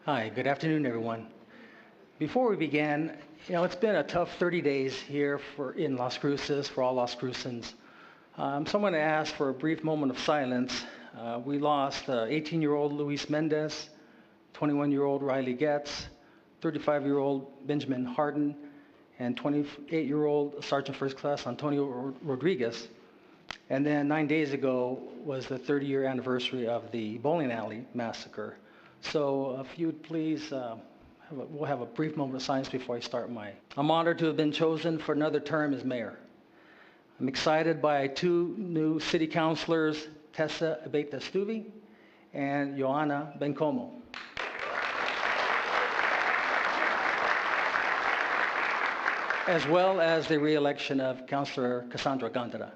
Hi, good afternoon, everyone. Before we begin, it's been a tough 30 days here in Las Cruces for all Las Crucens. So I'm going to ask for a brief moment of silence. We lost 18-year-old Luis Mendez, 21-year-old Riley Getz, 35-year-old Benjamin Harden, and 28-year-old Sergeant First Class Antonio Rodriguez. And then 9 days ago was the 30-year anniversary of the bowling alley massacre. So if you would please, we'll have a brief moment of silence before I start I'm honored to have been chosen for another term as mayor. I'm excited by two new city councilors, Tessa Abate-Stuvi and Joanna Bencomo. As well as the re-election of Councilor Cassandra Gandara.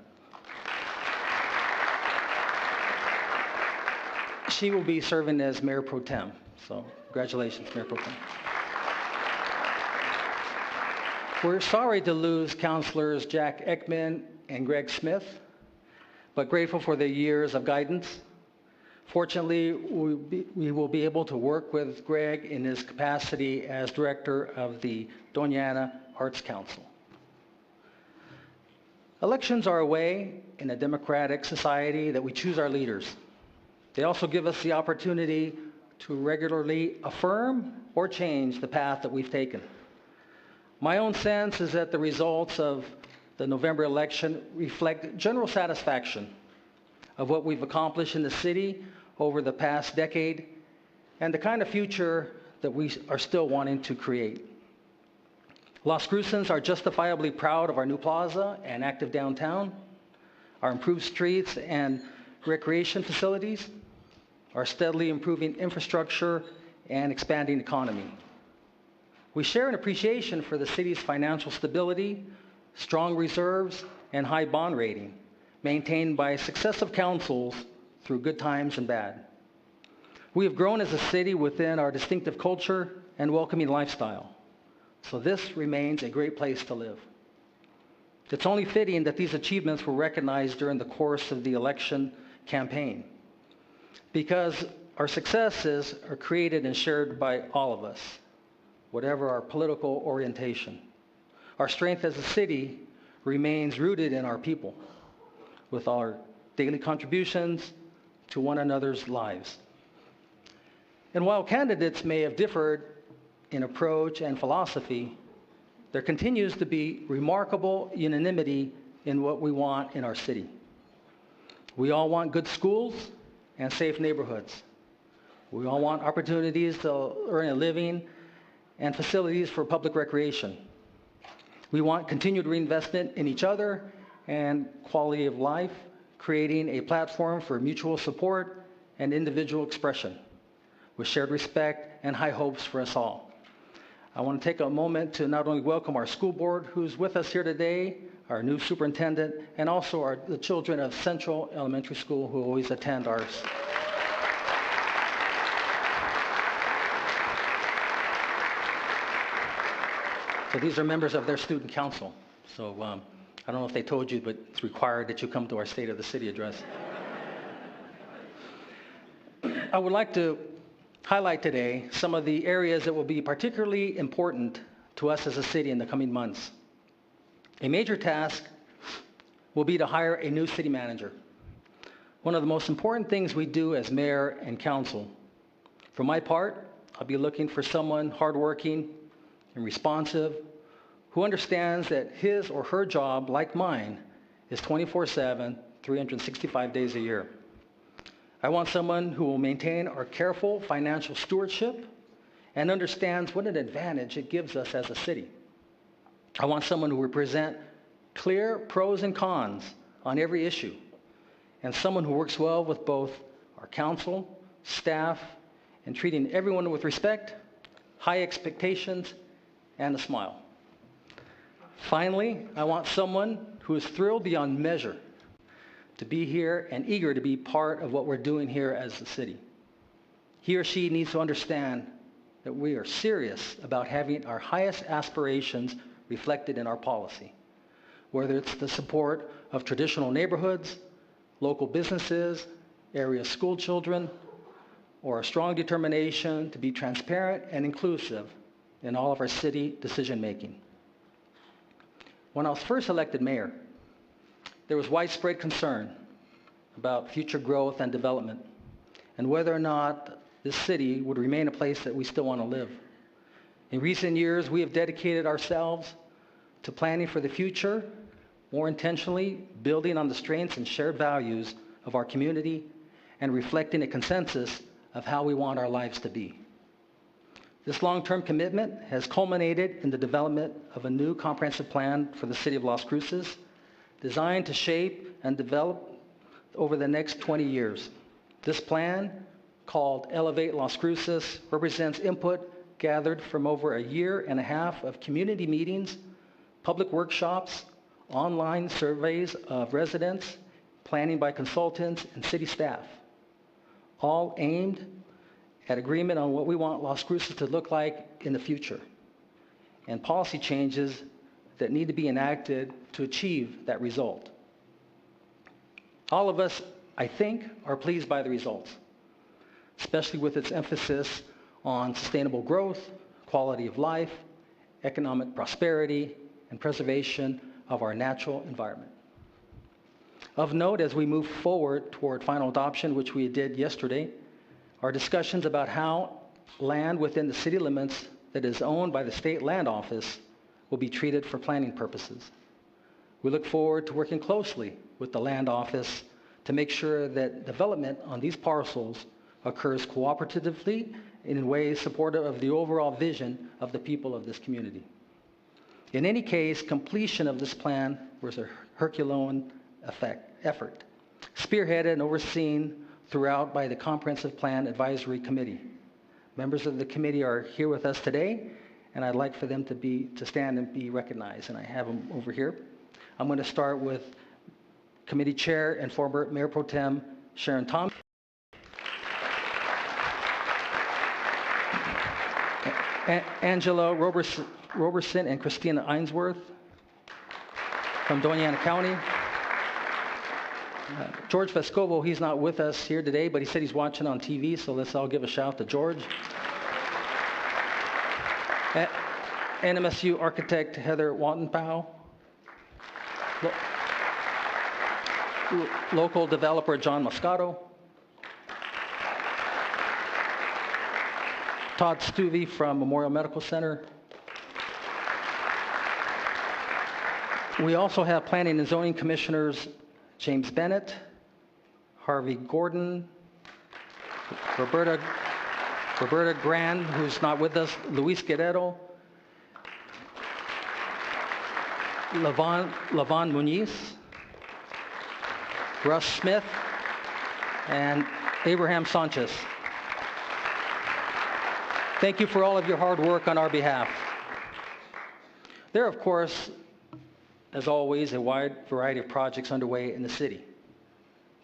She will be serving as Mayor Pro Tem. So congratulations, Mayor Pro Tem. We're sorry to lose Councilors Jack Ekman and Greg Smith, but grateful for their years of guidance. Fortunately, we will be able to work with Greg in his capacity as director of the Doña Ana Arts Council. Elections are a way in a democratic society that we choose our leaders. They also give us the opportunity to regularly affirm or change the path that we've taken. My own sense is that the results of the November election reflect general satisfaction of what we've accomplished in the city over the past decade and the kind of future that we are still wanting to create. Las Crucens are justifiably proud of our new plaza and active downtown, our improved streets and recreation facilities, our steadily improving infrastructure and expanding economy. We share an appreciation for the city's financial stability, strong reserves, and high bond rating, maintained by successive councils through good times and bad. We have grown as a city within our distinctive culture and welcoming lifestyle, so this remains a great place to live. It's only fitting that these achievements were recognized during the course of the election campaign, because our successes are created and shared by all of us, whatever our political orientation. Our strength as a city remains rooted in our people, with our daily contributions to one another's lives. And while candidates may have differed in approach and philosophy, there continues to be remarkable unanimity in what we want in our city. We all want good schools and safe neighborhoods. We all want opportunities to earn a living and facilities for public recreation. We want continued reinvestment in each other and quality of life, creating a platform for mutual support and individual expression with shared respect and high hopes for us all. I want to take a moment to not only welcome our school board who's with us here today, our new superintendent, and also the children of Central Elementary School who always attend ours. So these are members of their student council. So I don't know if they told you, but it's required that you come to our State of the City address. I would like to highlight today some of the areas that will be particularly important to us as a city in the coming months. A major task will be to hire a new city manager. One of the most important things we do as mayor and council. For my part, I'll be looking for someone hardworking and responsive who understands that his or her job, like mine, is 24/7, 365 days a year. I want someone who will maintain our careful financial stewardship and understands what an advantage it gives us as a city. I want someone who will present clear pros and cons on every issue, and someone who works well with both our council, staff, and treating everyone with respect, high expectations, and a smile. Finally, I want someone who is thrilled beyond measure to be here and eager to be part of what we're doing here as a city. He or she needs to understand that we are serious about having our highest aspirations reflected in our policy, whether it's the support of traditional neighborhoods, local businesses, area school children, or a strong determination to be transparent and inclusive in all of our city decision-making. When I was first elected mayor, there was widespread concern about future growth and development and whether or not this city would remain a place that we still want to live. In recent years, we have dedicated ourselves to planning for the future, more intentionally building on the strengths and shared values of our community and reflecting a consensus of how we want our lives to be. This long-term commitment has culminated in the development of a new comprehensive plan for the city of Las Cruces, designed to shape and develop over the next 20 years. This plan, called Elevate Las Cruces, represents input gathered from over a year and a half of community meetings, public workshops, online surveys of residents, planning by consultants, and city staff, all aimed at agreement on what we want Las Cruces to look like in the future, and policy changes that need to be enacted to achieve that result. All of us, I think, are pleased by the results, especially with its emphasis on sustainable growth, quality of life, economic prosperity, and preservation of our natural environment. Of note, as we move forward toward final adoption, which we did yesterday, are discussions about how land within the city limits that is owned by the State Land Office will be treated for planning purposes. We look forward to working closely with the Land Office to make sure that development on these parcels occurs cooperatively and in ways supportive of the overall vision of the people of this community. In any case, completion of this plan was a Herculean effort, spearheaded and overseen throughout by the Comprehensive Plan Advisory Committee. Members of the committee are here with us today, and I'd like for them to stand and be recognized, and I have them over here. I'm going to start with Committee Chair and former Mayor Pro Tem Sharon Thompson, Angela Roberson and Christina Ainsworth from Doña Ana County. George Vescovo, he's not with us here today, but he said he's watching on TV, so let's all give a shout to George. NMSU architect Heather Wattenpau. Local developer John Moscato. Todd Stuvey from Memorial Medical Center. We also have Planning and Zoning Commissioners James Bennett, Harvey Gordon, Roberta Grand, who's not with us, Luis Guerrero, Lavon Muniz, Russ Smith, and Abraham Sanchez. Thank you for all of your hard work on our behalf. There are, of course, as always, a wide variety of projects underway in the city,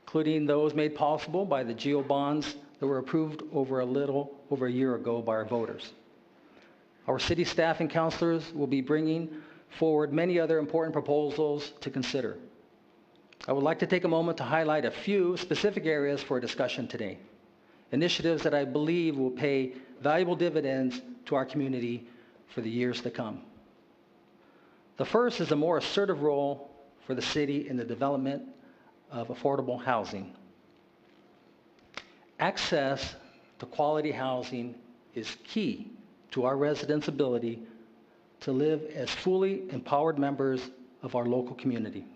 including those made possible by the GEO bonds that were approved over a year ago by our voters. Our city staff and councilors will be bringing forward many other important proposals to consider. I would like to take a moment to highlight a few specific areas for discussion today, initiatives that I believe will pay valuable dividends to our community for the years to come. The first is a more assertive role for the city in the development of affordable housing. Access to quality housing is key to our residents' ability to live as fully empowered members of our local community.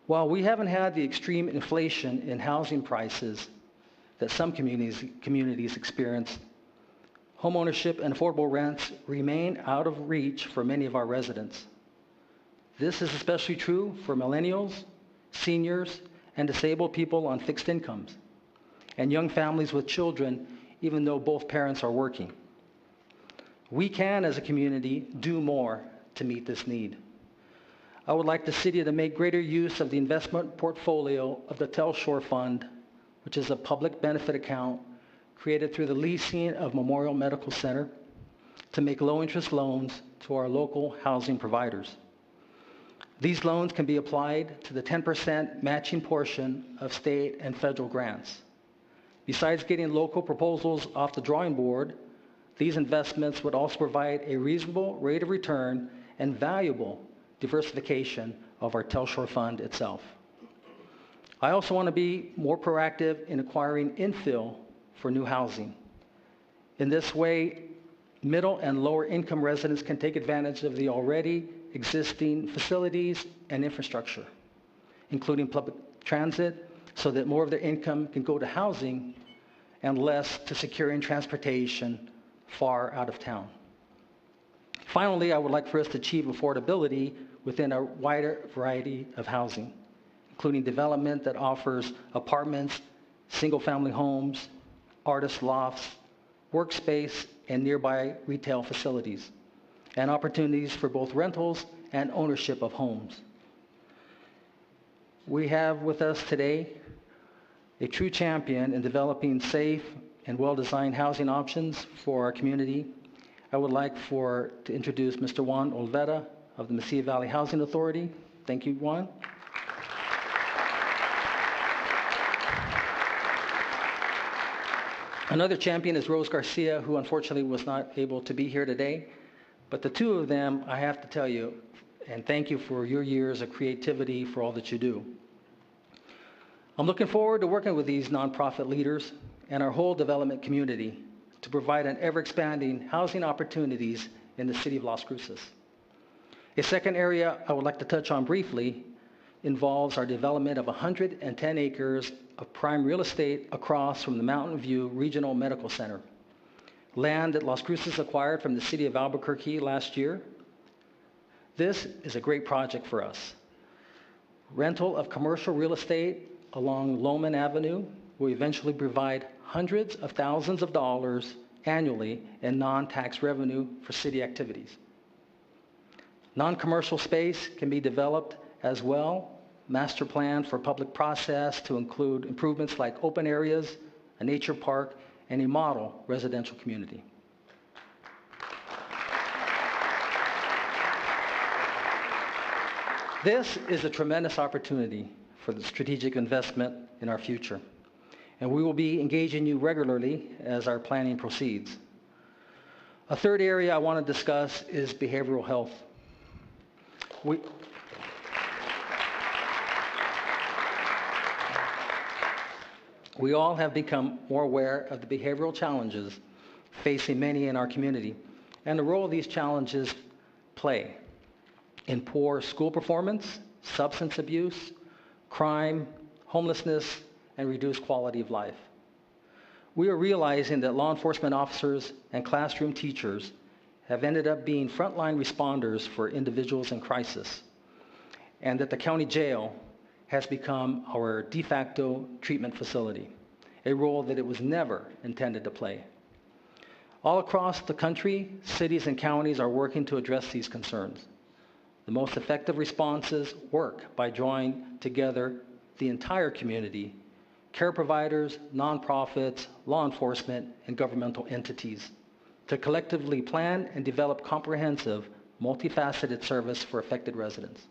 While we haven't had the extreme inflation in housing prices that some communities experience, homeownership and affordable rents remain out of reach for many of our residents. This is especially true for millennials, seniors, and disabled people on fixed incomes, and young families with children, even though both parents are working. We can, as a community, do more to meet this need. I would like the city to make greater use of the investment portfolio of the Telshore Fund, which is a public benefit account created through the leasing of Memorial Medical Center, to make low-interest loans to our local housing providers. These loans can be applied to the 10% matching portion of state and federal grants. Besides getting local proposals off the drawing board, these investments would also provide a reasonable rate of return and valuable diversification of our Telshore Fund itself. I also want to be more proactive in acquiring infill for new housing. In this way, middle and lower income residents can take advantage of the already existing facilities and infrastructure, including public transit, so that more of their income can go to housing and less to securing transportation far out of town. Finally, I would like for us to achieve affordability within a wider variety of housing, including development that offers apartments, single-family homes, artist lofts, workspace, and nearby retail facilities, and opportunities for both rentals and ownership of homes. We have with us today a true champion in developing safe and well-designed housing options for our community. I would like to introduce Mr. Juan Olvera of the Mesilla Valley Housing Authority. Thank you, Juan. Another champion is Rose Garcia, who unfortunately was not able to be here today. But the two of them, I have to tell you, and thank you for your years of creativity for all that you do. I'm looking forward to working with these nonprofit leaders and our whole development community to provide an ever-expanding housing opportunities in the city of Las Cruces. A second area I would like to touch on briefly involves our development of 110 acres of prime real estate across from the Mountain View Regional Medical Center, land that Las Cruces acquired from the city of Albuquerque last year. This is a great project for us. Rental of commercial real estate along Loman Avenue will eventually provide hundreds of thousands of dollars annually in non-tax revenue for city activities. Non-commercial space can be developed as well, master plan for public process to include improvements like open areas, a nature park, and a model residential community. This is a tremendous opportunity for the strategic investment in our future, and we will be engaging you regularly as our planning proceeds. A third area I want to discuss is behavioral health. We all have become more aware of the behavioral challenges facing many in our community and the role these challenges play in poor school performance, substance abuse, crime, homelessness, and reduced quality of life. We are realizing that law enforcement officers and classroom teachers have ended up being frontline responders for individuals in crisis, and that the county jail has become our de facto treatment facility, a role that it was never intended to play. All across the country, cities and counties are working to address these concerns. The most effective responses work by drawing together the entire community, care providers, nonprofits, law enforcement, and governmental entities, to collectively plan and develop comprehensive, multifaceted service for affected residents.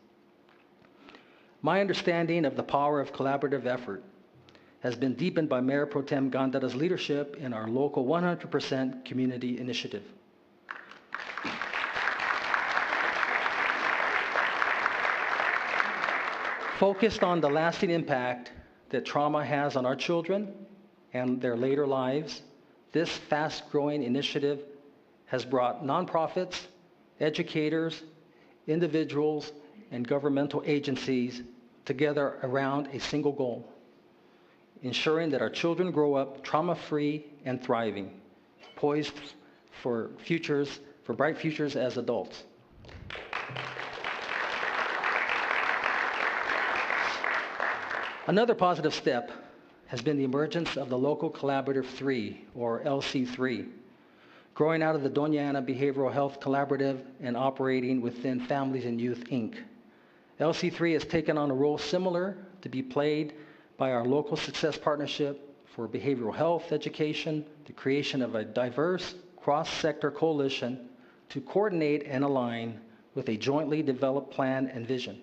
My understanding of the power of collaborative effort has been deepened by Mayor Pro Tem Gandara's leadership in our local 100% community initiative. Focused on the lasting impact that trauma has on our children and their later lives, this fast-growing initiative has brought nonprofits, educators, individuals, and governmental agencies together around a single goal: ensuring that our children grow up trauma-free and thriving, poised for bright futures as adults. Another positive step has been the emergence of the Local Collaborative 3, or LC3, growing out of the Doña Ana Behavioral Health Collaborative and operating within Families and Youth, Inc. LC3 has taken on a role similar to be played by our Local Success Partnership for Behavioral Health Education, the creation of a diverse cross-sector coalition to coordinate and align with a jointly developed plan and vision.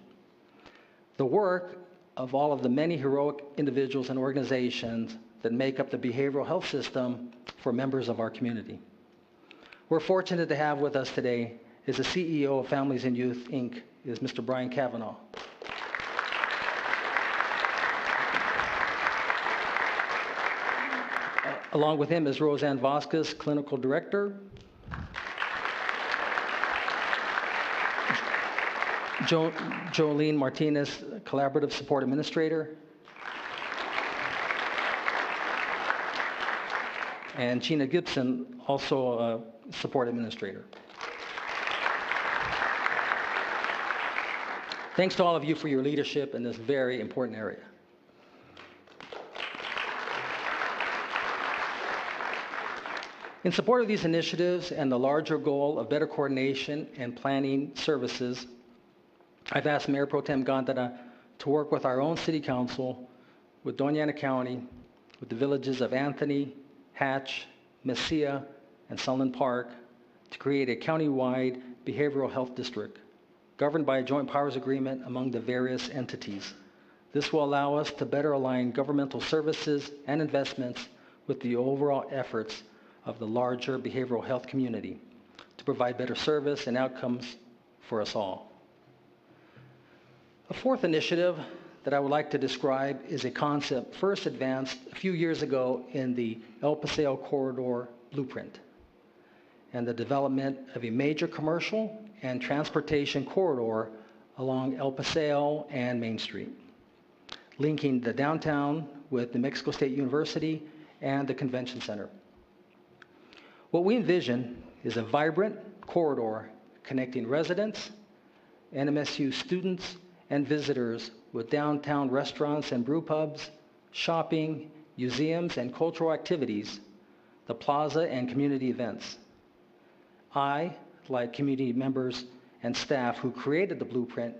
The work of all of the many heroic individuals and organizations that make up the behavioral health system for members of our community. We're fortunate to have with us today is the CEO of Families and Youth, Inc., is Mr. Brian Cavanaugh. Along with him is Roseanne Vasquez, Clinical Director. Jolene Martinez, Collaborative Support Administrator. And Gina Gibson, also a Support Administrator. Thanks to all of you for your leadership in this very important area. In support of these initiatives and the larger goal of better coordination and planning services, I've asked Mayor Pro Tem Gondara to work with our own City Council, with Doña Ana County, with the villages of Anthony, Hatch, Mesilla, and Sunland Park to create a county-wide behavioral health district governed by a joint powers agreement among the various entities. This will allow us to better align governmental services and investments with the overall efforts of the larger behavioral health community to provide better service and outcomes for us all. A fourth initiative that I would like to describe is a concept first advanced a few years ago in the El Paseo Corridor Blueprint and the development of a major commercial and transportation corridor along El Paseo and Main Street, linking the downtown with New Mexico State University and the Convention Center. What we envision is a vibrant corridor connecting residents, NMSU students, and visitors with downtown restaurants and brew pubs, shopping, museums, and cultural activities, the plaza and community events. I, like community members and staff who created the blueprint,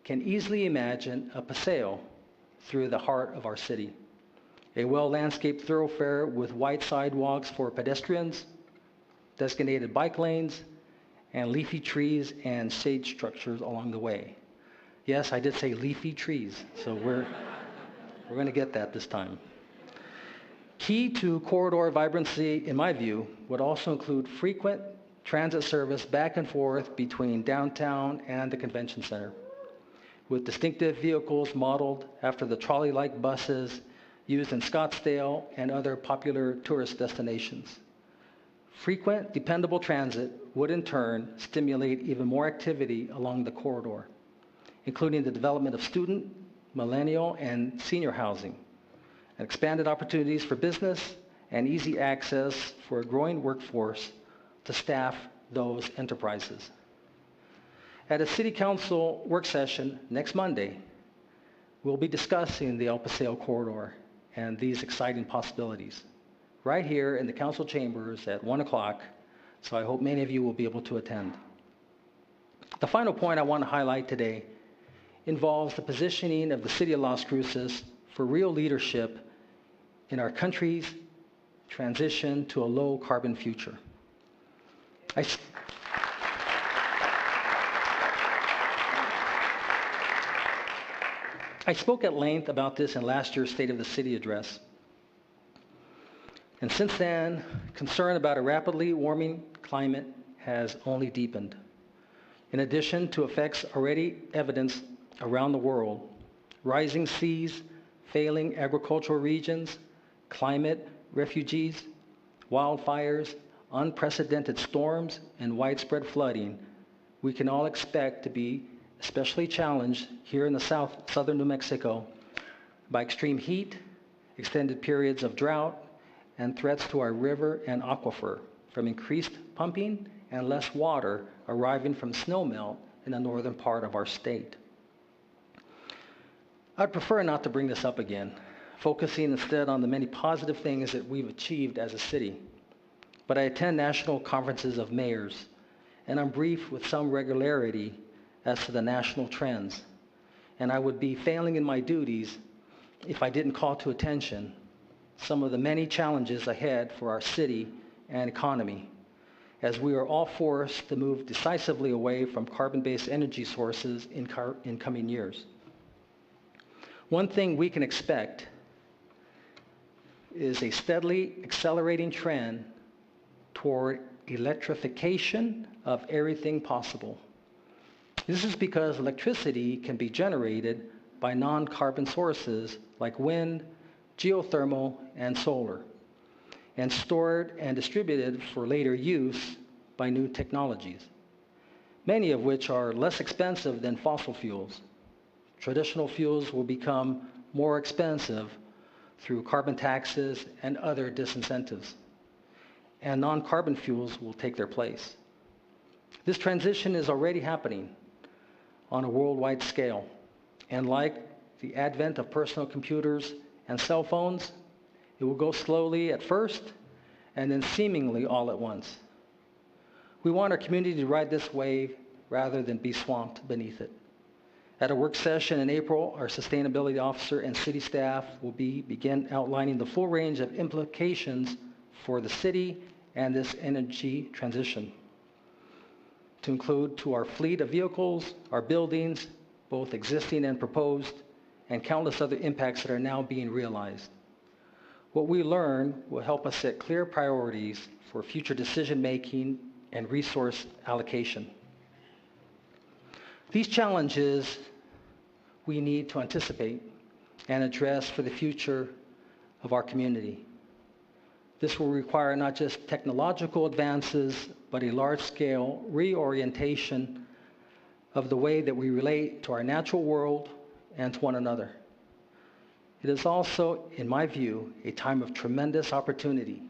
can easily imagine a paseo through the heart of our city. A well-landscaped thoroughfare with wide sidewalks for pedestrians, designated bike lanes, and leafy trees and shade structures along the way. Yes, I did say leafy trees, so we're going to get that this time. Key to corridor vibrancy, in my view, would also include frequent transit service back and forth between downtown and the convention center, with distinctive vehicles modeled after the trolley-like buses used in Scottsdale and other popular tourist destinations. Frequent, dependable transit would in turn stimulate even more activity along the corridor, including the development of student, millennial, and senior housing, and expanded opportunities for business and easy access for a growing workforce to staff those enterprises. At a City Council work session next Monday, we'll be discussing the El Paseo corridor and these exciting possibilities right here in the council chambers at 1 o'clock, so I hope many of you will be able to attend. The final point I want to highlight today involves the positioning of the City of Las Cruces for real leadership in our country's transition to a low-carbon future. I spoke at length about this in last year's State of the City address. And since then, concern about a rapidly warming climate has only deepened. In addition to effects already evidenced around the world, rising seas, failing agricultural regions, climate refugees, wildfires, unprecedented storms, and widespread flooding, we can all expect to be especially challenged here in the southern New Mexico by extreme heat, extended periods of drought, and threats to our river and aquifer from increased pumping and less water arriving from snowmelt in the northern part of our state. I'd prefer not to bring this up again, focusing instead on the many positive things that we've achieved as a city. But I attend national conferences of mayors, and I'm briefed with some regularity as to the national trends. And I would be failing in my duties if I didn't call to attention some of the many challenges ahead for our city and economy, as we are all forced to move decisively away from carbon-based energy sources in coming years. One thing we can expect is a steadily accelerating trend toward electrification of everything possible. This is because electricity can be generated by non-carbon sources like wind, geothermal, and solar, and stored and distributed for later use by new technologies, many of which are less expensive than fossil fuels. Traditional fuels will become more expensive through carbon taxes and other disincentives, and non-carbon fuels will take their place. This transition is already happening on a worldwide scale, and like the advent of personal computers and cell phones, it will go slowly at first and then seemingly all at once. We want our community to ride this wave rather than be swamped beneath it. At a work session in April, our sustainability officer and city staff will begin outlining the full range of implications for the city and this energy transition, to include to our fleet of vehicles, our buildings, both existing and proposed, and countless other impacts that are now being realized. What we learn will help us set clear priorities for future decision-making and resource allocation. These challenges we need to anticipate and address for the future of our community. This will require not just technological advances, but a large-scale reorientation of the way that we relate to our natural world and to one another. It is also, in my view, a time of tremendous opportunity,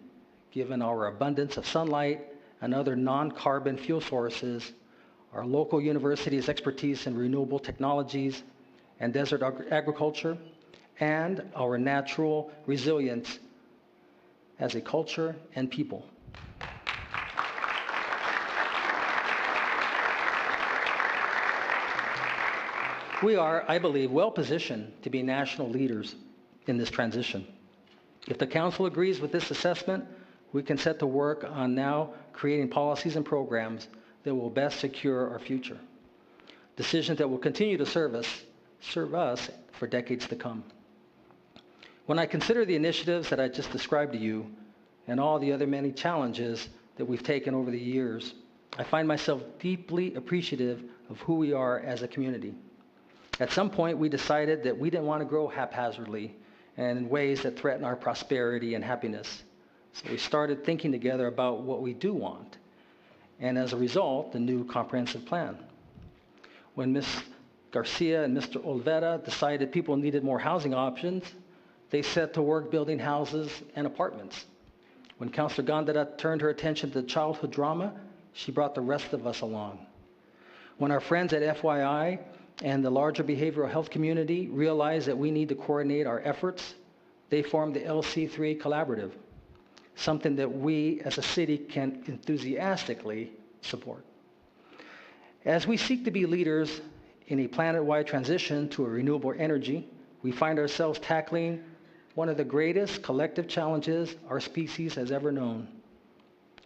given our abundance of sunlight and other non-carbon fuel sources, our local university's expertise in renewable technologies and desert agriculture, and our natural resilience as a culture and people. We are, I believe, well positioned to be national leaders in this transition. If the council agrees with this assessment, we can set to work on now creating policies and programs that will best secure our future. Decisions that will continue to serve us for decades to come. When I consider the initiatives that I just described to you and all the other many challenges that we've taken over the years, I find myself deeply appreciative of who we are as a community. At some point, we decided that we didn't want to grow haphazardly and in ways that threaten our prosperity and happiness. So we started thinking together about what we do want, and as a result, the new comprehensive plan. When Ms. Garcia and Mr. Olvera decided people needed more housing options, they set to work building houses and apartments. When Councilor Gondara turned her attention to childhood drama, she brought the rest of us along. When our friends at FYI and the larger behavioral health community realized that we need to coordinate our efforts, they formed the LC3 Collaborative, something that we as a city can enthusiastically support. As we seek to be leaders in a planet-wide transition to a renewable energy, we find ourselves tackling one of the greatest collective challenges our species has ever known.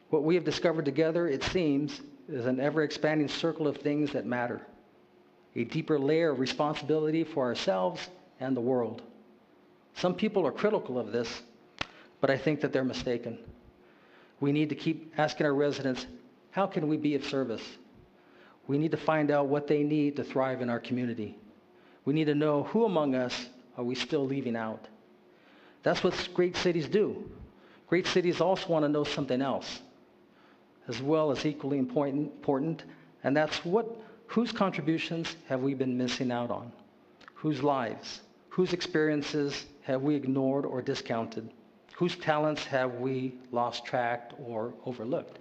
What we have discovered together, it seems, is an ever-expanding circle of things that matter, a deeper layer of responsibility for ourselves and the world. Some people are critical of this, but I think that they're mistaken. We need to keep asking our residents, how can we be of service? We need to find out what they need to thrive in our community. We need to know who among us are we still leaving out. That's what great cities do. Great cities also want to know something else, as well as equally important, and that's whose contributions have we been missing out on? Whose lives, whose experiences have we ignored or discounted? Whose talents have we lost track or overlooked?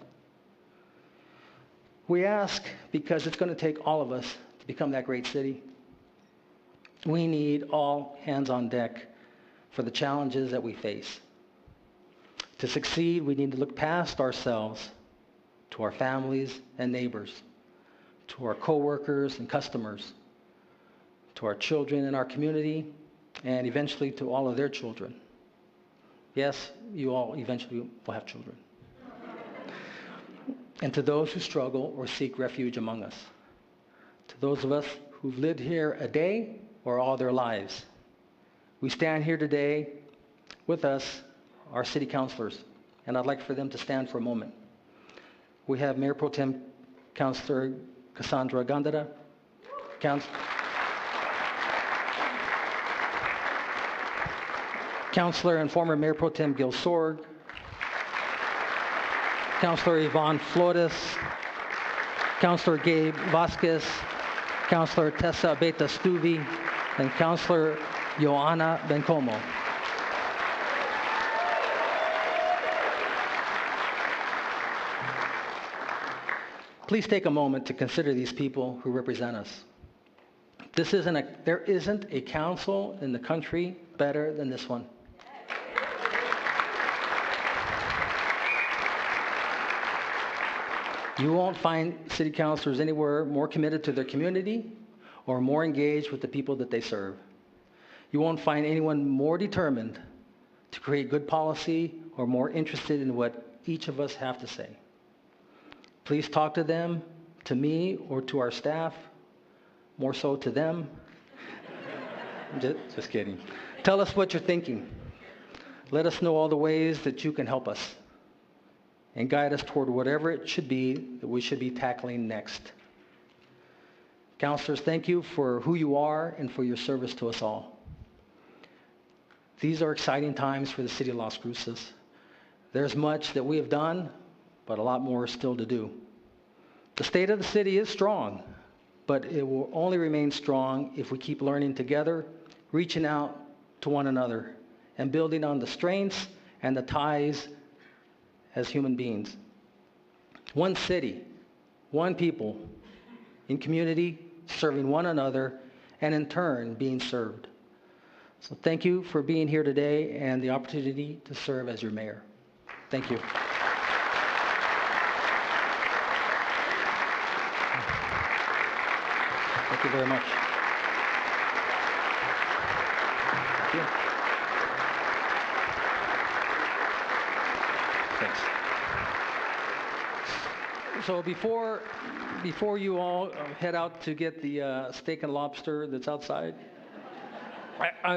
We ask because it's going to take all of us to become that great city. We need all hands on deck for the challenges that we face. To succeed, we need to look past ourselves to our families and neighbors, to our coworkers and customers, to our children in our community, and eventually to all of their children. Yes, you all eventually will have children. And to those who struggle or seek refuge among us. To those of us who've lived here a day or all their lives. We stand here today with us our city councilors, and I'd like for them to stand for a moment. We have Mayor Pro Tem Councilor Cassandra Gandara, Councilor and former Mayor Pro Tem Gil Sorg, Councilor Yvonne Flores, Councilor Gabe Vasquez, Councilor Tessa Beta Stuvi, and Councilor Joanna Bencomo. Please take a moment to consider these people who represent us. There isn't a council in the country better than this one. You won't find city councilors anywhere more committed to their community or more engaged with the people that they serve. You won't find anyone more determined to create good policy or more interested in what each of us have to say. Please talk to them, to me, or to our staff, more so to them. Just kidding. Tell us what you're thinking. Let us know all the ways that you can help us and guide us toward whatever it should be that we should be tackling next. Counselors, thank you for who you are and for your service to us all. These are exciting times for the city of Las Cruces. There's much that we have done, but a lot more still to do. The state of the city is strong, but it will only remain strong if we keep learning together, reaching out to one another, and building on the strengths and the ties as human beings. One city, one people, in community, serving one another, and in turn, being served. So thank you for being here today and the opportunity to serve as your mayor. Thank you. Thank you very much. Thank you. Thanks. So before you all head out to get the steak and lobster that's outside,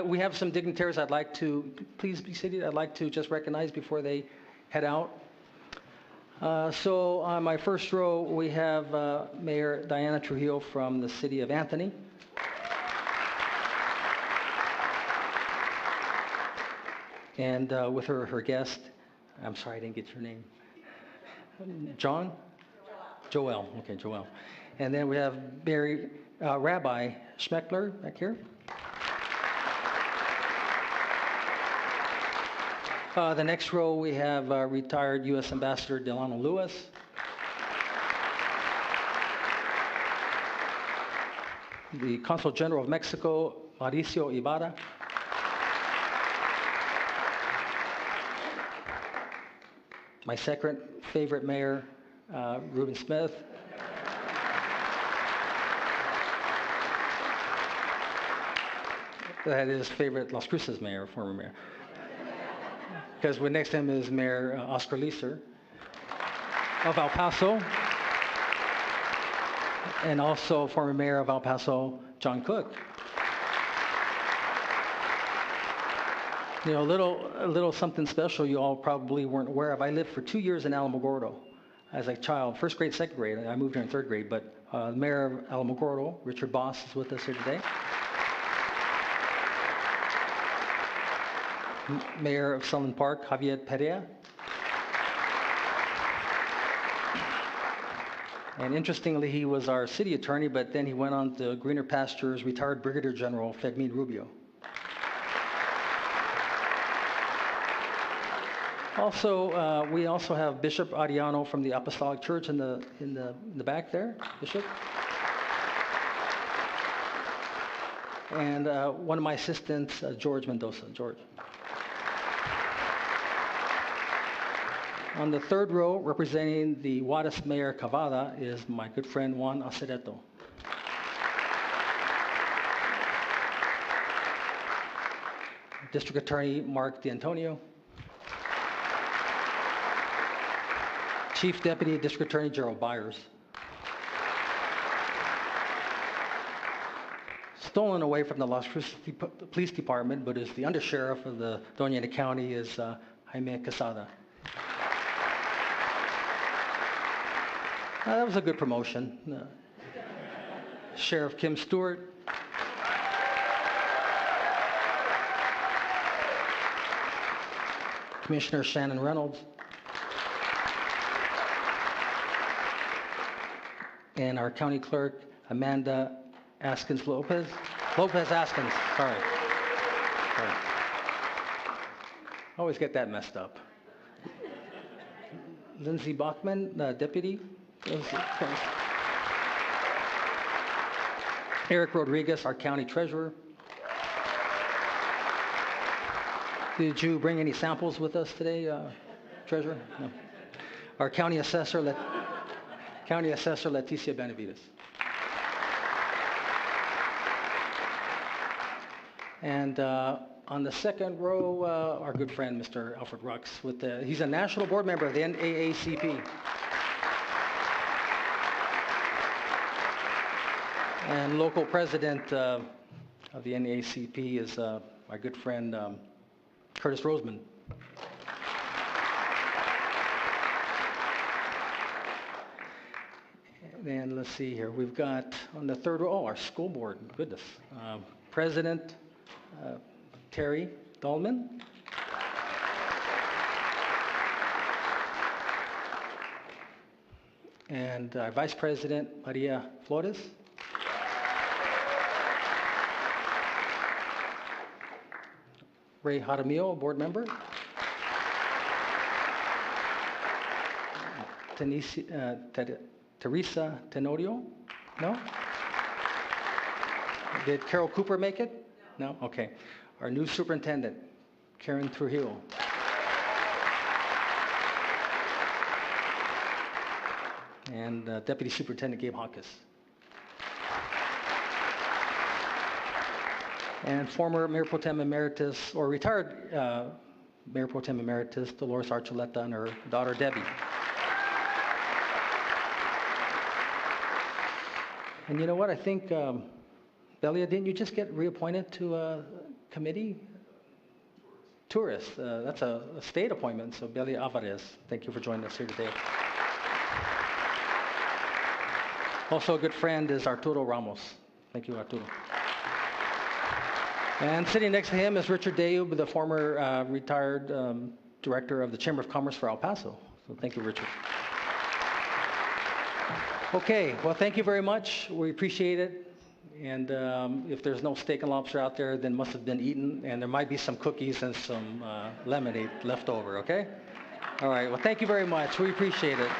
we have some dignitaries I'd like to, please be seated, I'd like to just recognize before they head out. So on my first row, we have Mayor Diana Trujillo from the city of Anthony. And with her guest, I'm sorry I didn't get your name. John? Joel. Okay, Joel. And then we have Rabbi Schmeckler back here. The next row, we have retired U.S. Ambassador Delano Lewis. The Consul General of Mexico, Mauricio Ibarra. My second favorite mayor, Ruben Smith. That is favorite Las Cruces mayor, former mayor. Because next to him is Mayor Oscar Leeser of El Paso, and also former Mayor of El Paso, John Cook. You know, a little something special you all probably weren't aware of. I lived for 2 years in Alamogordo as a child, first grade, second grade. I moved here in third grade, but the Mayor of Alamogordo, Richard Boss, is with us here today. Mayor of Sunland Park, Javier Perea. And interestingly, he was our city attorney, but then he went on to greener pastures, retired Brigadier General Fermin Rubio. Also, we also have Bishop Ariano from the Apostolic Church in the back there, Bishop. And one of my assistants, George Mendoza. George. On the third row, representing the Juarez Mayor Cavada, is my good friend Juan Acereto. District Attorney Mark D'Antonio. Chief Deputy District Attorney Gerald Byers. Stolen away from the Las Cruces Police Department, but is the undersheriff of the Doña Ana County, is Jaime Quesada. That was a good promotion. Sheriff Kim Stewart. Commissioner Shannon Reynolds. And our county clerk, Amanda Askins Lopez. Lopez Askins, sorry. I always get that messed up. Lindsay Bachman, deputy. Eric Rodriguez, our county treasurer. Did you bring any samples with us today, treasurer? No. Our county assessor, Leticia Benavides. And on the second row, our good friend, Mr. Alfred Rux. He's a national board member of the NAACP. And local president of the NAACP is my good friend, Curtis Roseman. And let's see here. We've got on the third row, our school board. Goodness. President Terry Dahlman. And Vice President Maria Flores. Ray Jaramillo, board member. Teresa Tenorio? No? Did Carol Cooper make it? No? Okay. Our new superintendent, Karen Trujillo. And Deputy Superintendent Gabe Hawkes. And former Mayor Pro Tem Emeritus, or retired Mayor Pro Tem Emeritus, Dolores Archuleta, and her daughter Debbie. And you know what? I think, Belia, didn't you just get reappointed to a committee? Tourist. That's a state appointment. So Belia Alvarez, thank you for joining us here today. Also a good friend is Arturo Ramos. Thank you, Arturo. And sitting next to him is Richard Deub, the former retired director of the Chamber of Commerce for El Paso. So thank you, Richard. Okay, well, thank you very much. We appreciate it. And if there's no steak and lobster out there, then must have been eaten. And there might be some cookies and some lemonade left over, okay? All right, well, thank you very much. We appreciate it.